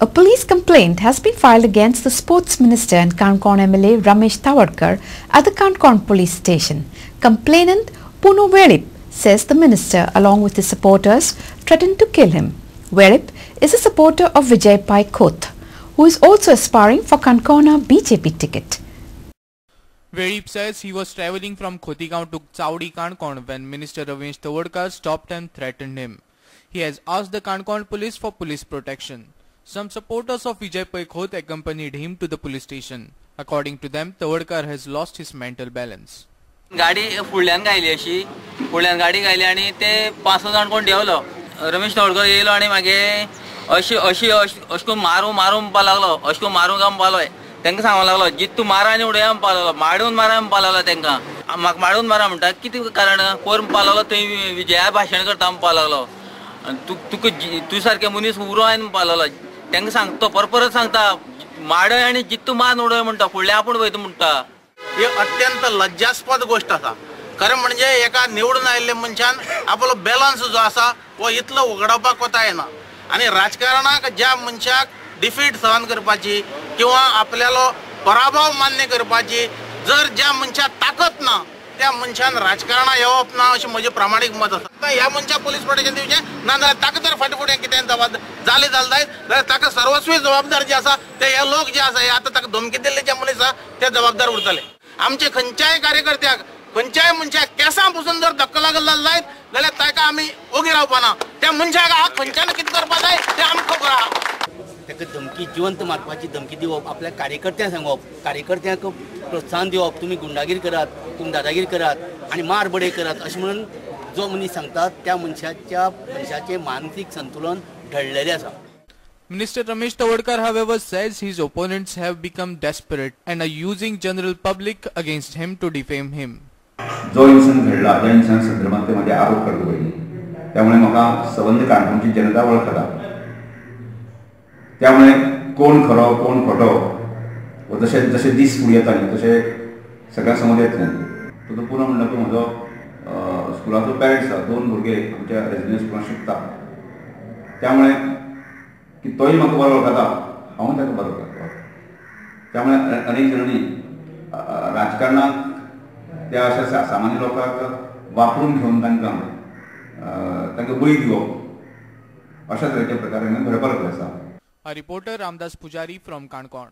A police complaint has been filed against the sports minister and Kankon MLA Ramesh Tawadkar at the Kankon police station. Complainant Puno Velip says the minister, along with his supporters, threatened to kill him. Velip is a supporter of Vijay Pai Khoth, who is also aspiring for Kankona BJP ticket. Velip says he was travelling from Khotigaon to Chaudi Kankon when Minister Ramesh Tawadkar stopped and threatened him. He has asked the Kankon police for police protection. Some supporters of Vijay Pai Khoth accompanied him to the police station. According to them, Tawadkar has lost his mental balance. गाडी फुडल्यान गायली अशी फुडल्यान गाडी गायली आणि ते 5 जाण कोण देवलो रमेश तवडकर येयलो आणि मागे अशी अशी अशको मारू म्हणपा लागलो अशको मारू काय म्हणपा लागलो तांकां सांगूंक लागलो जितू मारा आनी उडया म्हणपा लागलो माडून मारा म्हणपा लागलो तांकां म्हाका माडून मारा म्हणटा कितें कारण कोर म्हणपा लागलो थंय विजया भाशण करता म्हणपा लागलो तू सारके मनीस उरो आयन म्हणपा लागलो तांकां सांगता परत सांगता माडय आनी जितू मान उडय म्हणटा फुडल्या आपूण वयता म्हणटा ही अत्यंत लज्जास्पद गोष्ट आसा कारण म्हणजे एका निवडून आयिल्ल्या मनशान आपलो बॅलन्स जो आसा वो इतलो उगडावपाक कोता येना आणि राजकारणाक ज्या मनशाक डिफीट सहन करपाची किंवा आपल्यालो पराभव मान्य करपाची जर ज्या मनशाक ताकद ना त्या मनशान राजकारणात येवप ना अशें म्हजें प्रामाणीक मत आसा ह्या मनशाक पुलीस प्रोटेक्शन दिवचें ना जाल्यार ताका जर फाटफुडें कितें जालें जायत जाल्यार ताका सर्वस्वी जबाबदार जे आसा ते हे लोक जे आसा हे आतां ताका धमकी दिल्ले जे मनीस आसा ते जबाबदार उरतले आमचे खंयच्याय कार्यकर्त्याक खंयच्याय मनशाक केसां पसून जर धक्को लागला जायत जाल्यार ताका आमी ओगी रावपाना त्या मनशाक हांव खंयच्यान कितें करपा जाय तें आमकां खबर आहा ताका धमकी जिवंत मारपाची धमकी दिवप आपल्या कार्यकर्त्यांक सांगप कार्यकर्त्यांक प्रोत्साहन दिवप तुम्ही गुंडागीर करात तुम्ही दादागीर करात आणि मार बडे करात अशें म्हणून जो मनीस सांगतात त्या मनशाचे मानसिक संतुलन ढळलेलें आसा. Minister Ramesh Tawadkar, however, says his opponents have become desperate and are using general public against him to defame him. जो इन्सिडेंट घडला त्या इन्सिडेंट संदर्भात ते माझे आरोप करता पडले त्यामुळे म्हाका संबंध काणकोणची जनता वळखता त्यामुळे कोण खरो कोण खोटो जशे जशे दीस फुडें येताले तशे सगळ्या समोर येतले तो पुरो म्हणला की म्हजो स्कुलाचो पेरंट्स आसा 2 भुरगे आमच्या रेजिडेंस स्कुलांत शिकता त्यामुळे की तोय म्हाका बरो वळखता हांव ताका बरो वळखता त्यामुळे अनेक जणांनी राजकारणात त्या अशा सामान्य लोकांक वापरून घेवन तांकां बळी दिवप अशा तरेच्या प्रकारान घडपाक लागले आसा. A reporter Ramdas Pujari from Kankon.